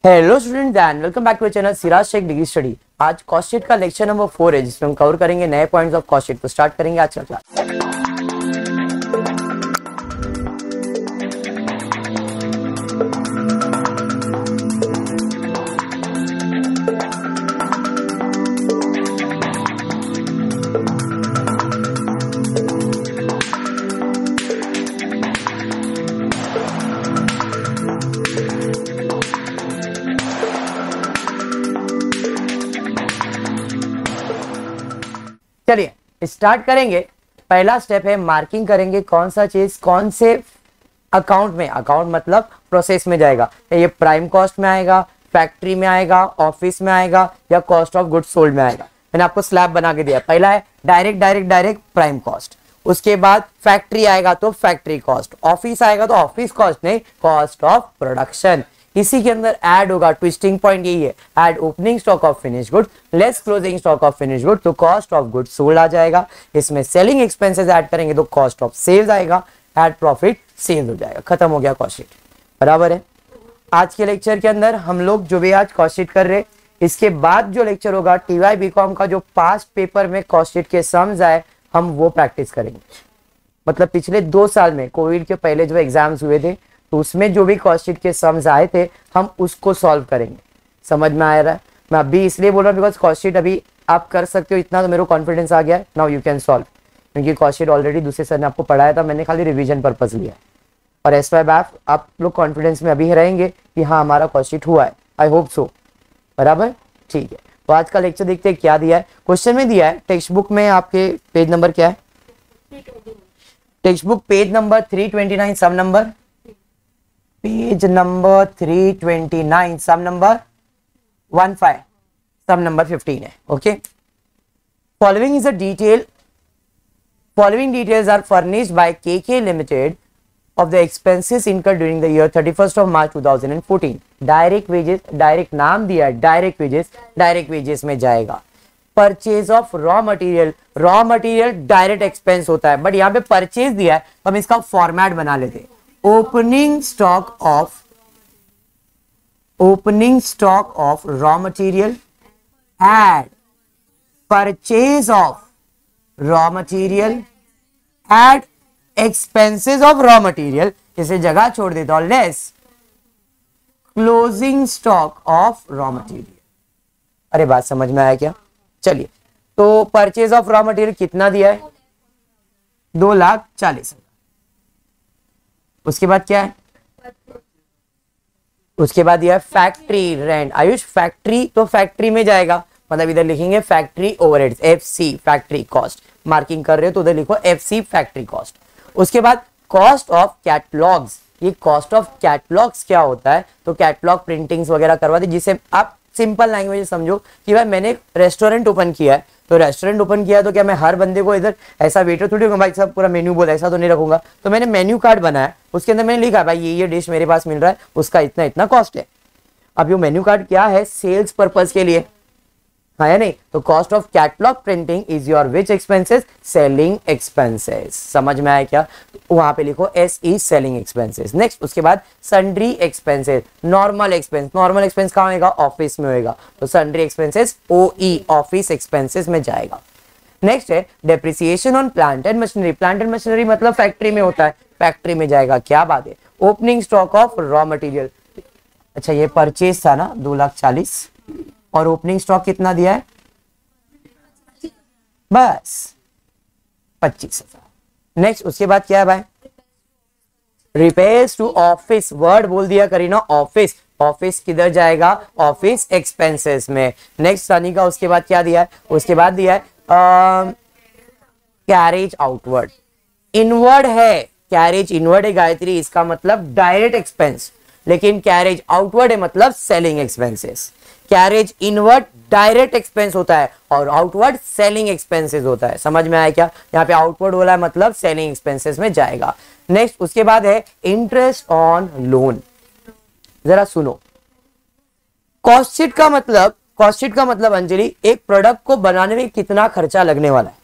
Hello student and welcome back to channel Siraj Shaikh degree study. आज cost sheet का lecture number 4 है जिसमें हम कवर करेंगे नए पॉइंट्स ऑफ कॉस्ट शीट। तो स्टार्ट करेंगे आज का क्लास। चलिए स्टार्ट करेंगे। पहला स्टेप है मार्किंग करेंगे कौन सा चीज कौन से अकाउंट में, अकाउंट मतलब प्रोसेस में जाएगा। ये प्राइम कॉस्ट में आएगा, फैक्ट्री में आएगा, ऑफिस में आएगा या कॉस्ट ऑफ गुड्स सोल्ड में आएगा। मैंने आपको स्लैब बना के दिया। पहला है डायरेक्ट प्राइम कॉस्ट, उसके बाद फैक्ट्री आएगा तो फैक्ट्री कॉस्ट, ऑफिस आएगा तो ऑफिस कॉस्ट नहीं कॉस्ट ऑफ प्रोडक्शन। इसी के अंदर ऐड होगा, ट्विस्टिंग पॉइंट यही है, add opening stock of finish good less closing stock of finish good तो कॉस्ट ऑफ गुड्स सोल्ड आ जाएगा। इसमें सेलिंग एक्सपेंसेस ऐड करेंगे तो कॉस्ट ऑफ सेल्स आएगा, ऐड प्रॉफिट सेल्स हो जाएगा। खत्म हो गया कॉस्ट शीट। बराबर है। आज के लेक्चर के अंदर हम लोग जो भी आज कॉस्ट शीट कर रहे, इसके बाद जो लेक्चर होगा टीवाई बीकॉम का जो पास्ट पेपर में कॉस्ट शीट के सम्स आए हम वो प्रैक्टिस करेंगे। मतलब पिछले 2 साल में कोविड के पहले जो एग्जाम्स हुए थे तो उसमें जो भी कॉस्ट शीट के सम्स आए थे हम उसको सॉल्व करेंगे। समझ में आ रहा है? मैं अभी इसलिए बोल रहा हूँ बिकॉज कॉस्ट शीट अभी आप कर सकते हो, इतना तो मेरे को कॉन्फिडेंस आ गया है। नाउ यू कैन सॉल्व, क्योंकि कॉस्ट शीट ऑलरेडी दूसरे सर ने आपको पढ़ाया था, मैंने खाली रिवीजन पर्पज लिया। और एस वाई बैफ आप लोग कॉन्फिडेंस में अभी रहेंगे कि हाँ हमारा कॉस्ट शीट हुआ है। I hope so. बराबर, ठीक है। तो आज का लेक्चर देखते हैं क्या दिया है। क्वेश्चन में दिया है टेक्स्ट बुक में आपके पेज नंबर क्या है? Text book page number 329, sub number page number 329, sum number 15, sum number 15 है। Okay. Following is a detail, following details are furnished by KK limited of the expenses incurred during the year 31st March 2014। Direct wages, direct नाम दिया है direct wages में जाएगा। Purchase of raw material direct expense होता है, but यहाँ पे purchase दिया है तो हम इसका फॉर्मेट बना लेते हैं। Opening stock of raw material add purchase of raw material add expenses of raw material, इसे जगह छोड़ देता हूं, less closing stock of raw material. अरे बात समझ में आया क्या? चलिए, तो परचेज ऑफ रॉ मटेरियल कितना दिया है? 2,40,000। उसके बाद क्या है? उसके बाद दिया है फैक्ट्री रेंट। आयुष फैक्ट्री तो फैक्ट्री में जाएगा, मतलब इधर लिखेंगे factory overheads, FC factory cost. Marking कर रहे हो तो उधर लिखो एफसी फैक्ट्री कॉस्ट। उसके बाद कॉस्ट ऑफ कैटलॉग्स। ये कॉस्ट ऑफ कैटलॉग्स क्या होता है? तो कैटलॉग प्रिंटिंग्स वगैरह करवाते, जिसे आप सिंपल लैंग्वेज समझो कि भाई मैंने रेस्टोरेंट ओपन किया है, तो रेस्टोरेंट ओपन किया तो क्या मैं हर बंदे को इधर ऐसा वेटर थोड़ी होगा भाई साहब पूरा मेन्यू बोल, ऐसा तो नहीं रखूंगा। तो मैंने मेन्यू कार्ड बनाया, उसके अंदर मैंने लिखा भाई ये डिश मेरे पास मिल रहा है, उसका इतना इतना कॉस्ट है। अब ये मेन्यू कार्ड क्या है? सेल्स पर्पज के लिए, हाँ या नहीं? तो cost of catalogue printing is your which expenses? Selling expenses. समझ में आया क्या? तो वहां पे लिखो SE सेलिंग एक्सपेंसेस। नेक्स्ट उसके बाद सन्ड्री एक्सपेंसेस, नॉर्मल एक्सपेंस कहाँ होगा? ऑफिस में होगा, तो sundry expenses OE office expenses में जाएगा। नेक्स्ट है depreciation on plant and machinery. Plant and machinery मतलब फैक्ट्री में होता है, फैक्ट्री में जाएगा। क्या बात है? Opening stock of raw material. अच्छा ये परचेज था ना 2,40,000 और ओपनिंग स्टॉक कितना दिया है? बस 25,000। नेक्स्ट उसके बाद क्या है भाई? रिपेयर्स टू ऑफिस, वर्ड बोल दिया करीना, ऑफिस। ऑफिस किधर जाएगा? ऑफिस एक्सपेंसेस में। नेक्स्ट सनी का उसके बाद क्या दिया है? उसके बाद दिया है कैरेज आउटवर्ड। इनवर्ड है, कैरेज इनवर्ड है गायत्री, इसका मतलब डायरेक्ट एक्सपेंस, लेकिन कैरेज आउटवर्ड है मतलब selling expenses. Carriage inward direct expense होता है और आउटवर्ड सेलिंग एक्सपेंसेस होता है। समझ में आया क्या? यहाँ पे आउटवर्ड बोला है मतलब सेलिंग एक्सपेंसेस में जाएगा। नेक्स्ट उसके बाद है इंटरेस्ट ऑन लोन। जरा सुनो, कॉस्ट शीट का मतलब अंजलि एक प्रोडक्ट को बनाने में कितना खर्चा लगने वाला है,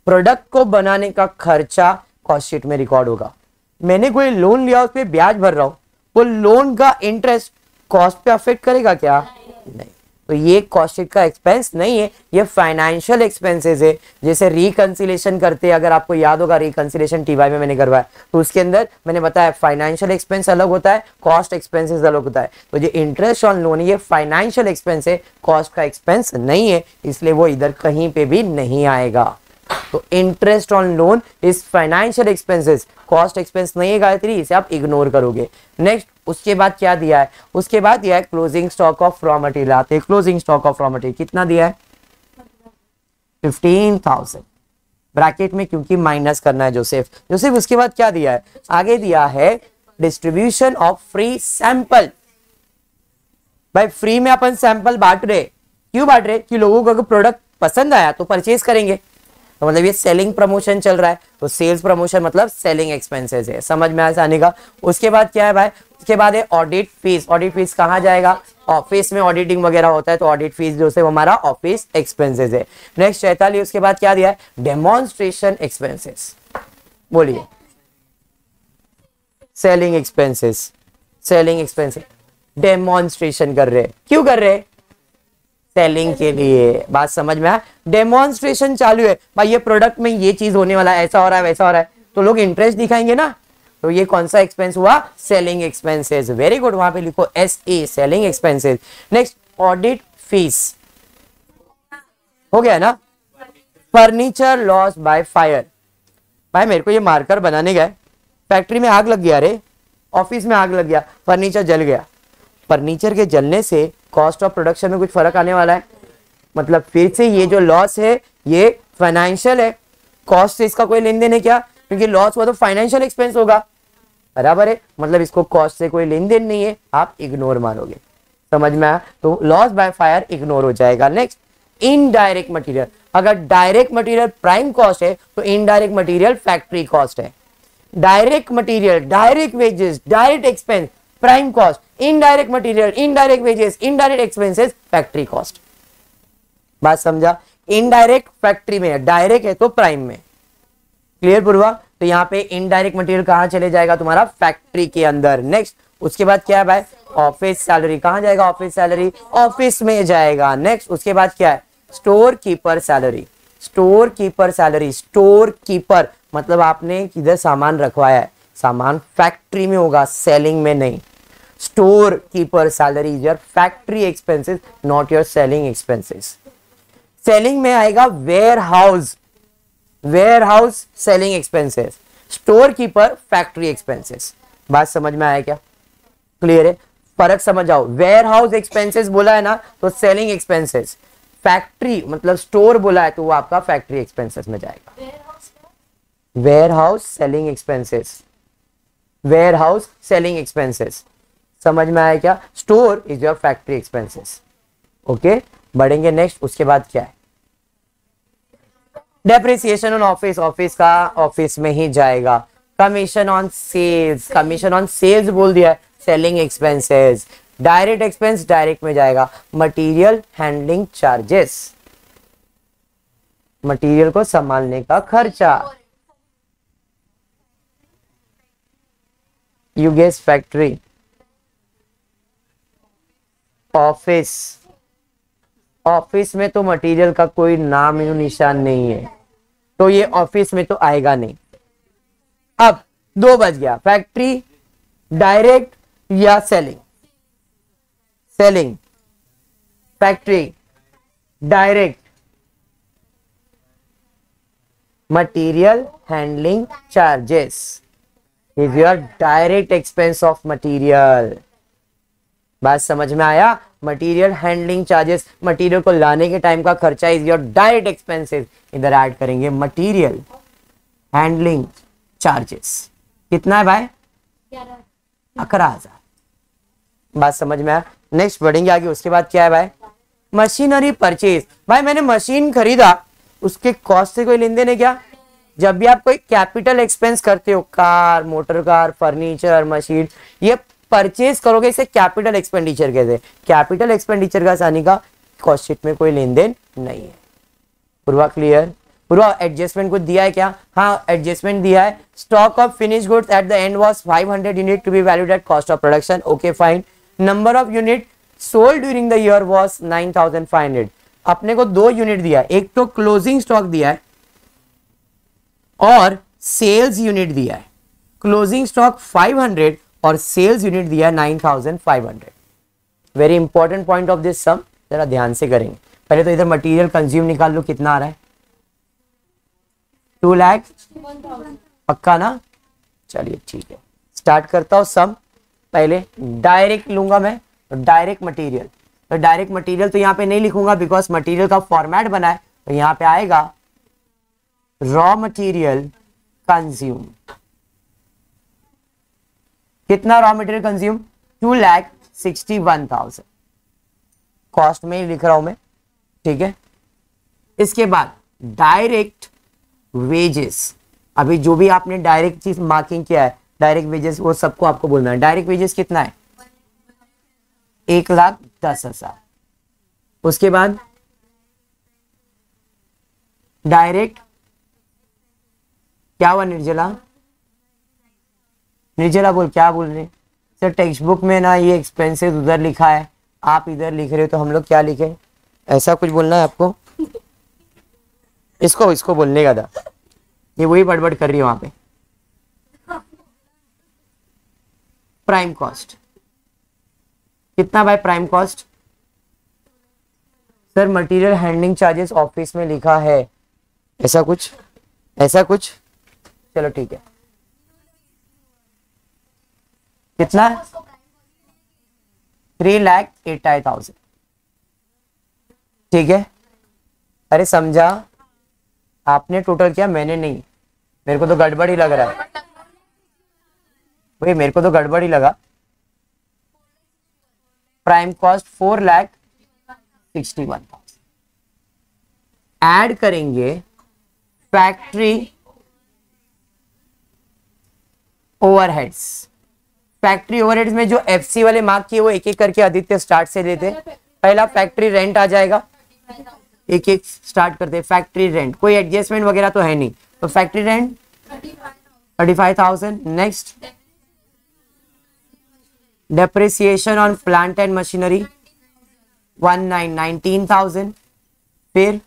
प्रोडक्ट को बनाने का खर्चा कॉस्ट शीट में रिकॉर्ड होगा। मैंने कोई लोन लिया, उस पर ब्याज भर रहा हूं, वो लोन का इंटरेस्ट कॉस्ट पे अफेक्ट करेगा क्या? नहीं। तो ये कॉस्ट शीट का एक्सपेंस नहीं है, ये फाइनेंशियल एक्सपेंसेस है। जैसे रिकंसिलेशन करते हैं, अगर आपको याद होगा रिकंसिलेशन टीवाई में मैंने करवाया, तो उसके अंदर मैंने बताया फाइनेंशियल एक्सपेंस अलग होता है, कॉस्ट एक्सपेंसेस अलग होता है। तो जो इंटरेस्ट ऑन लोन ये फाइनेंशियल एक्सपेंस है, कॉस्ट का एक्सपेंस नहीं है, इसलिए वो इधर कहीं पे भी नहीं आएगा। तो interest on loan is financial expenses, cost expense नहीं है गायत्री, इसे आप इग्नोर करोगे। नेक्स्ट उसके बाद क्या दिया है? उसके बाद दिया है closing stock of raw material. आते हैं closing stock of raw material कितना दिया है? 15,000 ब्रैकेट में, क्योंकि माइनस करना है जोसेफ। जोसेफ उसके बाद क्या दिया है? आगे दिया है डिस्ट्रीब्यूशन ऑफ फ्री सैंपल। भाई फ्री में अपन सैंपल बांट रहे, क्यों बांट रहे? कि लोगों को अगर प्रोडक्ट पसंद आया तो परचेज करेंगे, तो मतलब ये सेलिंग प्रमोशन चल रहा है, तो सेल्स प्रमोशन मतलब सेलिंग एक्सपेंसेस है। समझ में आने का। उसके बाद क्या है भाई? उसके बाद है ऑडिट फीस। ऑडिट फीस कहाँ जाएगा? ऑफिस में ऑडिटिंग वगैरह होता है, तो ऑडिट फीस जो है हमारा ऑफिस एक्सपेंसेस है। नेक्स्ट 44, उसके बाद क्या दिया है? Demonstration expenses. बोलिए। Selling expenses, selling expenses demonstration कर रहे हैं, क्यों कर रहे हैं? सेलिंग के लिए। बात समझ में आया? डेमोन्स्ट्रेशन चालू है भाई, ये प्रोडक्ट में ये चीज होने वाला है, ऐसा हो रहा है वैसा हो रहा है, तो लोग इंटरेस्ट दिखाएंगे ना। तो ये कौन सा एक्सपेंस हुआ? Selling expenses. वेरी गुड, वहां पे लिखो SE, selling expenses. Next audit fees हो गया ना। Furniture loss by fire. भाई मेरे को ये मार्कर बनाने गए, फैक्ट्री में आग लग गया, रे ऑफिस में आग लग गया, फर्नीचर जल गया। फर्नीचर के जलने से कॉस्ट ऑफ प्रोडक्शन में कुछ फर्क आने वाला है? मतलब फिर से ये जो लॉस है ये फाइनेंशियल है, कॉस्ट से इसका कोई लेन देन है क्या? क्योंकि लॉस हुआ तो फाइनेंशियल एक्सपेंस होगा, बराबर है। मतलब इसको कॉस्ट से कोई लेन देन नहीं है, आप इग्नोर मारोगे। समझ में आया? तो लॉस बाय फायर इग्नोर हो जाएगा। Next indirect material. अगर डायरेक्ट मटेरियल प्राइम कॉस्ट है तो इनडायरेक्ट मटेरियल फैक्ट्री कॉस्ट है। Direct material, direct wages, direct expense prime cost, indirect material, indirect wages, indirect expenses factory cost. बात समझा? Indirect factory में है, डायरेक्ट है तो प्राइम में। क्लियर पूर्वा? तो यहाँ पे इनडायरेक्ट मटेरियल कहाँ चले जाएगा? तुम्हारा फैक्ट्री के अंदर। नेक्स्ट उसके बाद क्या है भाई? Office salary. कहाँ जाएगा ऑफिस सैलरी? ऑफिस में जाएगा। नेक्स्ट उसके बाद क्या है? Store keeper salary. Store keeper salary, store keeper मतलब आपने किधर सामान रखवाया है, सामान फैक्ट्री में होगा, सेलिंग में नहीं। Store keeper salary is your factory expenses, not your selling expenses. Selling में आएगा warehouse, warehouse selling expenses, store keeper factory expenses. बात समझ में आया क्या? क्लियर है? फर्क समझ आओ। वेयर हाउस एक्सपेंसेस बोला है ना तो सेलिंग एक्सपेंसेस, फैक्ट्री मतलब स्टोर बोला है तो वो आपका फैक्ट्री एक्सपेंसेस में जाएगा। Warehouse selling expenses, warehouse selling expenses. समझ में आया क्या? Store is your factory expenses. Okay, बढ़ेंगे नेक्स्ट। उसके बाद क्या है? डेप्रिसिएशन ऑन ऑफिस, ऑफिस का ऑफिस में ही जाएगा। Commission on sales, commission on sales बोल दिया है, selling expenses. Direct expense direct में जाएगा। मटीरियल हैंडलिंग चार्जेस, मटीरियल को संभालने का खर्चा। You guess factory, office, office में तो मटेरियल का कोई नाम निशान नहीं है, तो ये ऑफिस में तो आएगा नहीं। अब 2 बज गया, फैक्ट्री, डायरेक्ट या selling? Selling, factory, direct, material handling charges is your direct expense of material. बात समझ में आया? मटीरियल हैंडलिंग चार्जेस, मटीरियल को लाने के टाइम का खर्चा इज योर डायरेक्ट एक्सपेंसेस। इधर ऐड करेंगे मटीरियल हैंडलिंग चार्जेस। कितना है भाई? 11,000। बात समझ में आया? नेक्स्ट बढ़ेंगे आगे। उसके बाद क्या है भाई? Machinery purchase. भाई मैंने मशीन खरीदा, उसके कॉस्ट से कोई लेन देन है क्या? जब भी आप कोई कैपिटल एक्सपेंस करते हो, car, motor car, furniture, machine, ये परचेज करोगे, इसे कैपिटल एक्सपेंडिचर कहते हैं। कैपिटल एक्सपेंडिचर का सानी का कॉस्ट शीट में कोई लेन देन नहीं है। पूर्वा क्लियर? पूर्वा एडजस्टमेंट कुछ दिया है क्या? हाँ एडजस्टमेंट दिया है। Stock of finish goods at the end was 500 unit to be valued at cost of production. Okay fine. Number of unit sold during the year was 9500। अपने को 2 यूनिट दिया है, एक तो क्लोजिंग स्टॉक दिया है और सेल्स यूनिट दिया है। क्लोजिंग स्टॉक 500 और सेल्स यूनिट दिया 9500। Very important point of this sum, जरा ध्यान से करेंगे। पहले तो इधर मटेरियल कंज्यूम निकाल लो, कितना आ रहा है? 2 लाख, पक्का ना? चलिए ठीक है, स्टार्ट करता हूं सम। पहले डायरेक्ट लूंगा मैं, डायरेक्ट मटेरियल। तो डायरेक्ट मटेरियल तो यहाँ पे नहीं लिखूंगा बिकॉज मटेरियल का फॉर्मेट बना है। तो यहाँ पे आएगा रॉ मटेरियल कंज्यूम। कितना रॉ मटेरियल कंज्यूम? 2,61,000। कॉस्ट में ही लिख रहा हूं मैं, ठीक है। इसके बाद डायरेक्ट वेजेस। अभी जो भी आपने डायरेक्ट चीज मार्किंग किया है, डायरेक्ट वेजेस, वो सबको आपको बोलना है। डायरेक्ट वेजेस कितना है? 1,10,000। उसके बाद डायरेक्ट क्या हुआ? निर्जला, निर्जला बोल, क्या बोल रहे? सर टेक्स्ट बुक में ना ये एक्सपेंसेस उधर लिखा है, आप इधर लिख रहे हो, तो हम लोग क्या लिखें? ऐसा कुछ बोलना है आपको? इसको बोलने का था, ये वही बड़बड़ कर रही है वहां पे। प्राइम कॉस्ट कितना भाई? Prime cost sir material handling charges office में लिखा है, ऐसा कुछ, ऐसा कुछ। चलो ठीक है, कितना? 3,80,000, ठीक है। अरे समझा, आपने टोटल किया, मैंने नहीं। मेरे को तो गड़बड़ ही लग रहा है भाई, मेरे को तो गड़बड़ ही लगा। Prime cost 4,61,000। ऐड करेंगे फैक्ट्री ओवरहेड्स। फैक्ट्री ओवरहेड्स में जो एफसी वाले मार्क किए वो एक एक करके आदित्य स्टार्ट से देते। पहला फैक्ट्री रेंट आ जाएगा, एक एक स्टार्ट करते। फैक्ट्री रेंट कोई एडजस्टमेंट वगैरह तो है नहीं, तो factory rent 35,000। Next depreciation on plant and machinery 19,000। फिर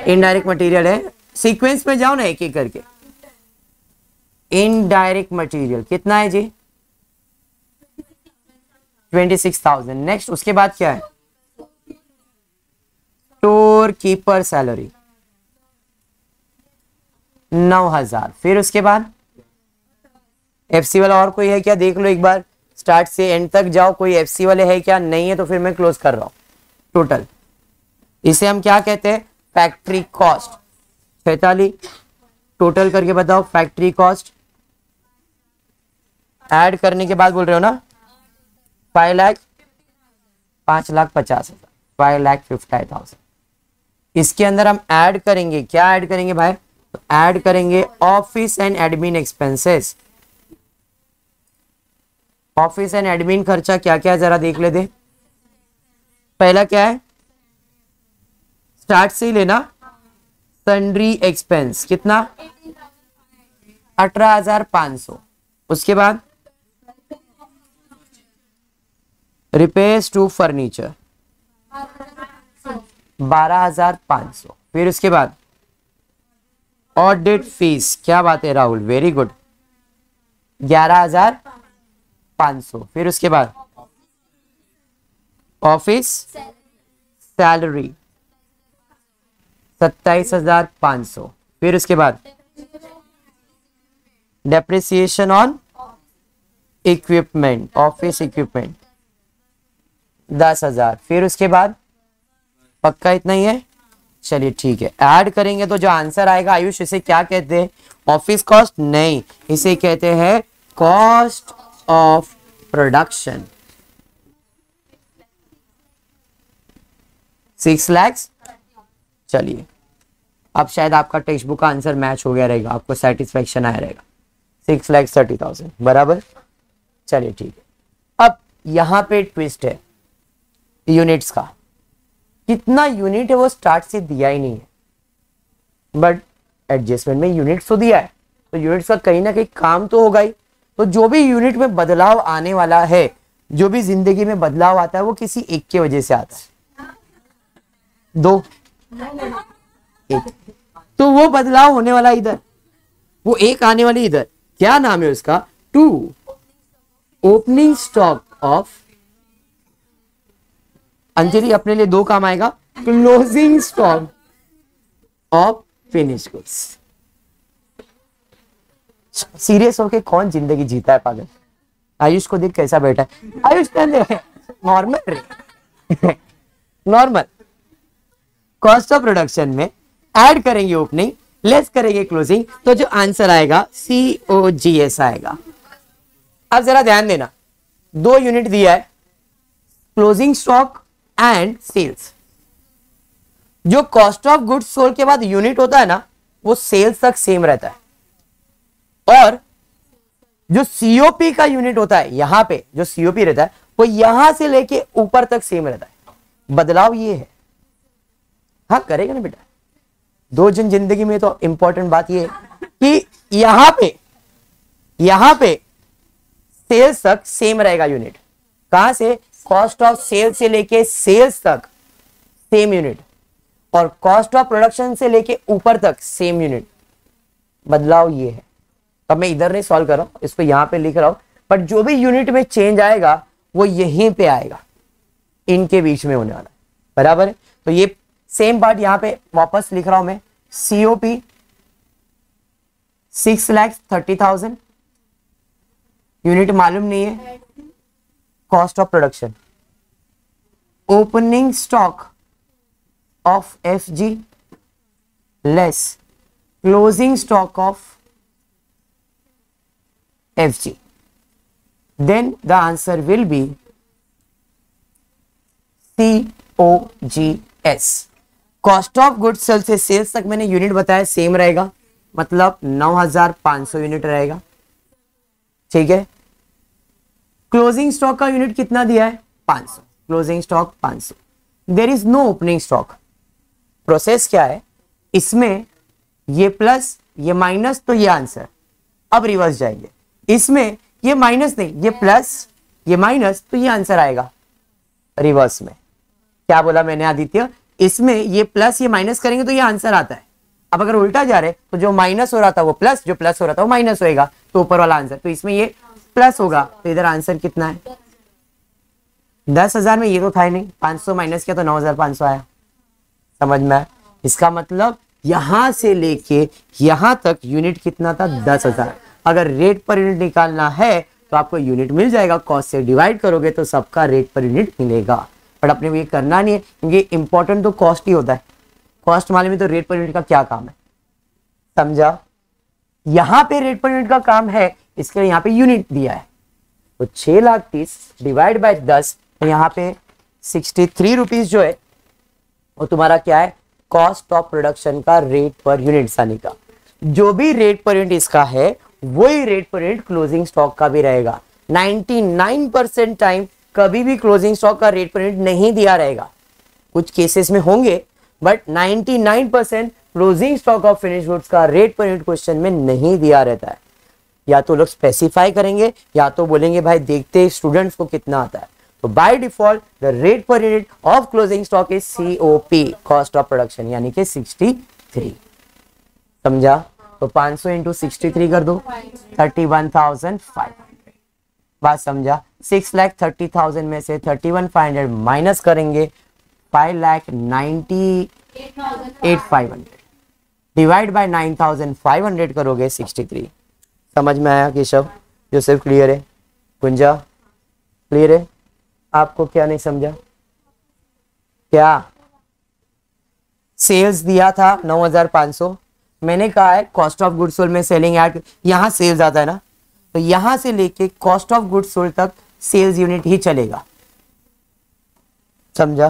इनडायरेक्ट मटेरियल है, सीक्वेंस में जाओ ना एक एक करके। इनडायरेक्ट मटेरियल कितना है जी? 26,000। नेक्स्ट उसके बाद क्या है? Store keeper salary 9,000। फिर उसके बाद एफसी वाला और कोई है क्या? देख लो एक बार, स्टार्ट से एंड तक जाओ, कोई एफसी वाले है क्या? नहीं है तो फिर मैं क्लोज कर रहा हूं। टोटल इसे हम क्या कहते हैं? Factory cost 46। टोटल करके बताओ फैक्ट्री कॉस्ट। ऐड करने के बाद बोल रहे हो ना 5,50,000, 5,50,000। इसके अंदर हम ऐड करेंगे, क्या ऐड करेंगे भाई? तो ऐड करेंगे office and admin expenses. Office and admin खर्चा क्या क्या है जरा देख लेते। पहला क्या है? स्टार्ट से ही लेना, सन्ड्री एक्सपेंस कितना? 18,500। उसके बाद रिपेयर्स टू फर्नीचर 12,500। फिर उसके बाद ऑडिट फीस, क्या बात है राहुल, वेरी गुड, 11,500। फिर उसके बाद ऑफिस सैलरी 27,500। फिर उसके बाद depreciation on equipment, office equipment 10,000। फिर उसके बाद पक्का इतना ही है? चलिए ठीक है, ऐड करेंगे तो जो आंसर आएगा आयुष, इसे क्या कहते हैं? ऑफिस कॉस्ट नहीं, इसे कहते हैं कॉस्ट ऑफ प्रोडक्शन। 6 लाख। चलिए अब शायद आपका टेक्स्ट बुक का आंसर मैच हो गया रहेगा, आपको सेटिस्फेक्शन आया रहेगा। 6,30,000 बराबर। चलिए ठीक है, अब यहां पे ट्विस्ट है यूनिट्स का। कितना यूनिट है वो स्टार्ट से दिया ही नहीं है, बट एडजस्टमेंट में यूनिट्स तो दिया है, तो यूनिट्स का कहीं ना कहीं काम तो होगा ही। तो जो भी यूनिट में बदलाव आने वाला है, जो भी जिंदगी में बदलाव आता है वो किसी एक के वजह से आता है। दो, एक, तो वो बदलाव होने वाला इधर, वो एक आने वाली इधर, क्या नाम है उसका? To opening stock of, Anjali अपने लिए दो काम आएगा, closing stock of finish goods. Serious होके कौन जिंदगी जीता है पागल? आयुष को देख कैसा बैठा है, Ayush normal normal. Cost of production में ऐड करेंगे ओपनिंग, लेस करेंगे क्लोजिंग, तो जो आंसर आएगा COGS आएगा। अब जरा ध्यान देना, दो यूनिट दिया है, क्लोजिंग स्टॉक एंड सेल्स। जो कॉस्ट ऑफ गुड्स सोल्ड के बाद यूनिट होता है ना, वो सेल्स तक सेम रहता है, और जो सीओपी का यूनिट होता है, यहां पे जो सीओपी रहता है वो यहां से लेके ऊपर तक सेम रहता है। बदलाव ये है। हाँ करेगा ना बेटा, दो जन जिंदगी में तो इंपॉर्टेंट बात ये है कि यहां पे सेल्स तक सेम रहेगा यूनिट। कहां से? कॉस्ट ऑफ सेल्स से लेके सेल्स तक सेम यूनिट, और कॉस्ट ऑफ प्रोडक्शन से लेके ऊपर तक सेम यूनिट। बदलाव ये है। अब मैं इधर नहीं सॉल्व कर रहा हूं, इसको यहां पे लिख रहा हूं, बट जो भी यूनिट में चेंज आएगा वो यहीं पे आएगा, इनके बीच में होने वाला, बराबर है। तो ये सेम पार्ट यहां पे वापस लिख रहा हूं मैं, COP 6,30,000 यूनिट मालूम नहीं है। Cost of production, opening stock of FG less closing stock of FG, then the answer will be COGS। Cost of goods sold से सेल्स तक मैंने यूनिट बताया सेम रहेगा, मतलब 9,500 यूनिट रहेगा, ठीक है। क्लोजिंग स्टॉक का यूनिट कितना दिया है? 500। Closing stock 500। There is no opening stock. Process क्या है इसमें? ये प्लस ये माइनस, तो ये आंसर। अब रिवर्स जाएंगे, इसमें ये माइनस नहीं, ये प्लस ये माइनस, तो ये आंसर आएगा रिवर्स में। क्या बोला मैंने आदित्य? इसमें ये प्लस ये माइनस करेंगे तो ये आंसर आता है। अब अगर उल्टा जा रहे तो जो माइनस हो रहा था वो प्लस, जो प्लस हो रहा था वो माइनस होएगा, तो ऊपर वाला आंसर। तो इसमें ये प्लस होगा, तो इधर आंसर कितना है? 10,000 में ये तो था ही नहीं, 500 माइनस किया तो 9,500 आया। समझ में आया? इसका मतलब यहां से लेके यहां तक यूनिट कितना था? 10,000। अगर रेट पर यूनिट निकालना है तो आपको यूनिट मिल जाएगा, कॉस्ट से डिवाइड करोगे तो सबका रेट पर यूनिट मिलेगा। बट अपने को ये करना नहीं है, क्योंकि इंपॉर्टेंट तो कॉस्ट ही होता है। कॉस्ट मालूम है तो रेट पर यूनिट का क्या काम है, समझा? यहां पे रेट पर यूनिट का काम है, इसके लिए यहां पे यूनिट दिया है, तो 6,30,000 डिवाइड बाय 10, तो यहां पे 63 रुपीज जो है वो तुम्हारा क्या है? कॉस्ट ऑफ प्रोडक्शन का रेट पर यूनिट सानी का। जो भी रेट पर यूनिट इसका है वही rate per unit closing stock का भी रहेगा। 99% टाइम कभी भी क्लोजिंग स्टॉक का रेट पर यूनिट नहीं दिया रहेगा, कुछ केसेस में होंगे, but 99% closing stock of finish goods का रेट पर यूनिट क्वेश्चन में नहीं दिया रहता है। या तो लोग स्पेसिफाई करेंगे या तो बोलेंगे भाई देखते स्टूडेंट्स को कितना आता है। तो by default the rate per unit of closing stock is COP, cost of production, यानी कि 63। समझा? तो 500 इंटू 63 कर दो, 31,500। बात समझा? 6,30,000 में से 31,500 माइनस करेंगे, 5,98,500 डिवाइड बाय 9,500 करोगे 63। समझ में आया केशव? जोसेफ क्लियर है? कुंजा क्लियर है? आपको क्या नहीं समझा? क्या सेल्स दिया था 9,500, मैंने कहा है कॉस्ट ऑफ गुड्स सोल्ड में सेलिंग ऐड, यहां सेल्स आता है ना, तो यहां से लेके कॉस्ट ऑफ गुड्स सोल्ड तक सेल्स यूनिट ही चलेगा। समझा?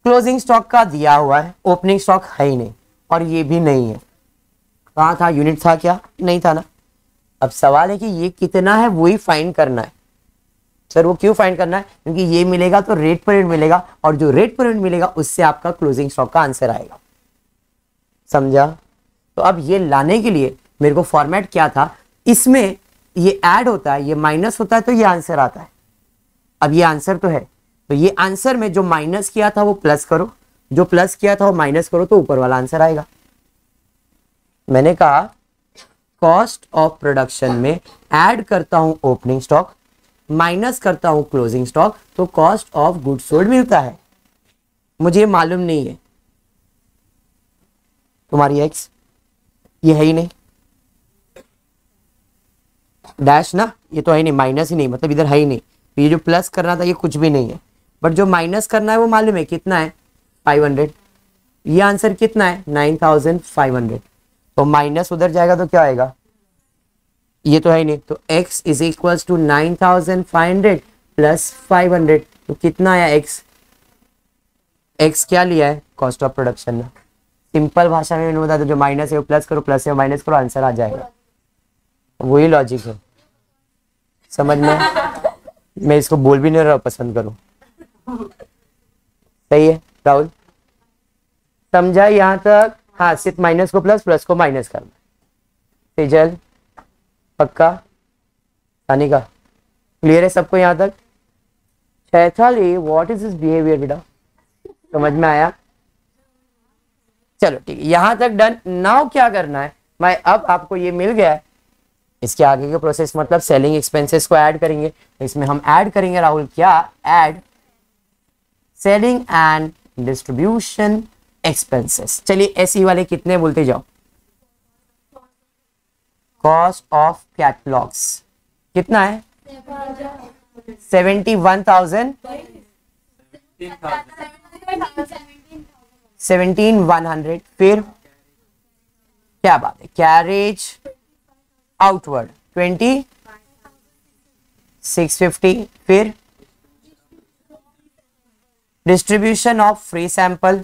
क्लोजिंग स्टॉक का दिया हुआ है, ओपनिंग स्टॉक है ही नहीं, और ये भी नहीं है। कहां था? यूनिट था क्या? नहीं था ना। अब सवाल है कि ये कितना है वही फाइंड करना है। सर वो क्यों फाइंड करना है? क्योंकि ये मिलेगा तो रेट पर यूनिट मिलेगा, और जो रेट पर यूनिट मिलेगा उससे आपका क्लोजिंग स्टॉक का आंसर आएगा। समझा? तो अब ये लाने के लिए मेरे को फॉर्मेट क्या था, इसमें ये ऐड होता है, ये माइनस होता है, तो ये आंसर आता है। अब ये आंसर तो है, तो ये आंसर में जो माइनस किया था वो प्लस करो, जो प्लस किया था वो माइनस करो, तो ऊपर वाला आंसर आएगा। मैंने कहा कॉस्ट ऑफ प्रोडक्शन में ऐड करता हूं ओपनिंग स्टॉक, माइनस करता हूं क्लोजिंग स्टॉक, तो कॉस्ट ऑफ गुड्स सोल्ड मिलता है। मुझे मालूम नहीं है तुम्हारी एक्स, ये है ही नहीं, डैश ना, ये तो है ही नहीं, माइनस ही नहीं, मतलब इधर है ही नहीं। तो ये जो प्लस करना था ये कुछ भी नहीं है, बट जो माइनस करना है वो मालूम है कितना है, 500। ये आंसर कितना है, 9500। तो माइनस उधर जाएगा तो क्या आएगा, ये तो है ही नहीं, तो x is equals to 9500 plus 500। तो कितना आया x, x क्या लिया है, कॉस्ट ऑफ प्रोडक्शन में। सिंपल भाषा में मैंने बता दो, जो माइनस है वो प्लस करो, प्लस है माइनस करो, आंसर आ जाएगा। वही लॉजिक है, समझ में। मैं इसको बोल भी नहीं रहा, पसंद करूं। सही है राहुल, समझा यहां तक। हाँ, सिर्फ माइनस को प्लस, प्लस को माइनस करना। तेजल पक्का, सानिका क्लियर है सबको यहां तक। शैथाली व्हाट इज दिस बिहेवियर बेटा, समझ में आया। चलो ठीक है, यहां तक डन। नाउ क्या करना है, मैं अब आपको ये मिल गया है, इसके आगे के प्रोसेस मतलब सेलिंग एक्सपेंसेस को ऐड करेंगे। तो इसमें हम ऐड करेंगे राहुल, क्या add, selling and distribution expenses. चलिए एसई वाले कितने बोलते जाओ। कॉस्ट ऑफ कैटलॉग्स कितना है, 71,000, 17,100। फिर क्या बात है, कैरेज आउटवर्ड 20,650। फिर डिस्ट्रीब्यूशन ऑफ फ्री सैंपल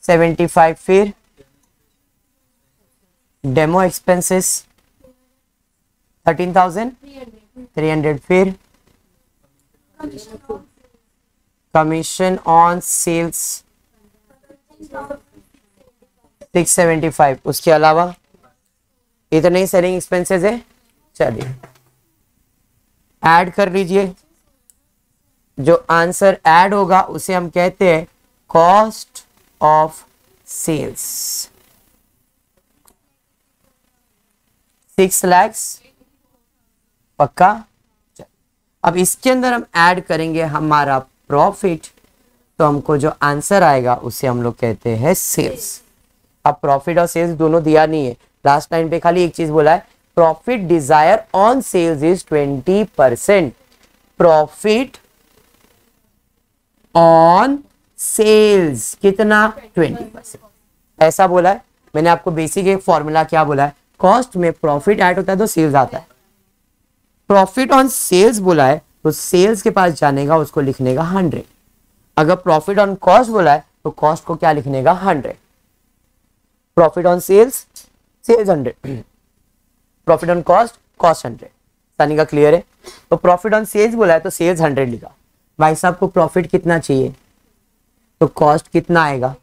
75। फिर डेमो एक्सपेंसेस 13,300। फिर कमीशन ऑन सेल्स 675। उसके अलावा इतने सेलिंग एक्सपेंसेस है। चलिए ऐड कर लीजिए, जो आंसर ऐड होगा उसे हम कहते हैं कॉस्ट ऑफ सेल्स। 6 लाख पक्का। अब इसके अंदर हम ऐड करेंगे हमारा प्रॉफिट, तो हमको जो आंसर आएगा उसे हम लोग कहते हैं सेल्स। अब प्रॉफिट और सेल्स दोनों दिया नहीं है, लास्ट लाइन पे खाली एक चीज बोला है, profit desire on sales is 20%। Profit on sales कितना, 20%, ऐसा बोला है। मैंने आपको बेसिक एक फॉर्मूला क्या बोला है, कॉस्ट में प्रॉफिट ऐड होता है तो सेल्स आता है। प्रॉफिट ऑन सेल्स बोला है तो सेल्स के पास जाने का, उसको लिखने का 100। अगर प्रॉफिट ऑन कॉस्ट बोला है तो कॉस्ट को क्या लिखने का, 100। Profit on sales, sales 100, profit on cost, cost 100। सानी का क्लियर है। तो प्रॉफिट ऑन सेल्स बोला है तो सेल्स 100 लिखा। भाई साहब को प्रॉफिट कितना चाहिए, तो कॉस्ट कितना आएगा,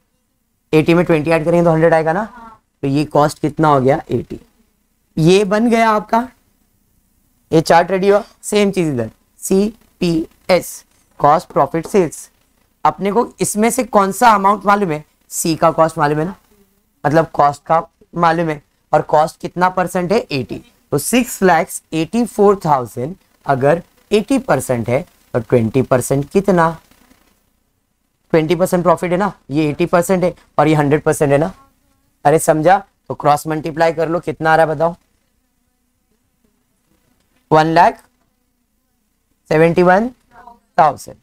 80 में 20 ऐड करेंगे तो 100 आएगा ना। तो ये कॉस्ट कितना हो गया, 80। ये बन गया आपका, ये चार्ट रेडी हुआ। सेम चीज इधर CPS, कॉस्ट प्रॉफिट सेल्स। अपने को इसमें से कौन सा अमाउंट मालूम है, सी का कॉस्ट मालूम है ना, मतलब कॉस्ट का मालूम है, और कॉस्ट कितना परसेंट है, 80। तो 6,84,000 अगर 80% है तो 20% कितना, 20% प्रॉफिट है ना, ये 80% है और ये 100% है ना। अरे समझा, तो क्रॉस मल्टीप्लाई कर लो, कितना आ रहा है बताओ, 1,71,000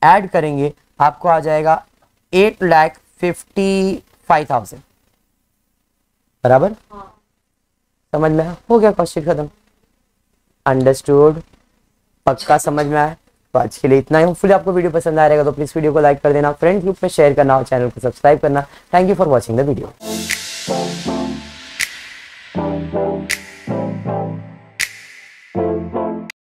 ऐड करेंगे आपको आ जाएगा 8,55,000 बराबर। समझ में आया, हो गया क्वेश्चन खत्म। अंडरस्टूड, पक्का समझ में आया। तो आज के लिए इतना ही। होपफुली आपको वीडियो पसंद आ रहेगा तो प्लीज वीडियो को लाइक कर देना, फ्रेंड ग्रुप में शेयर करना और चैनल को सब्सक्राइब करना। Thank you for watching the video.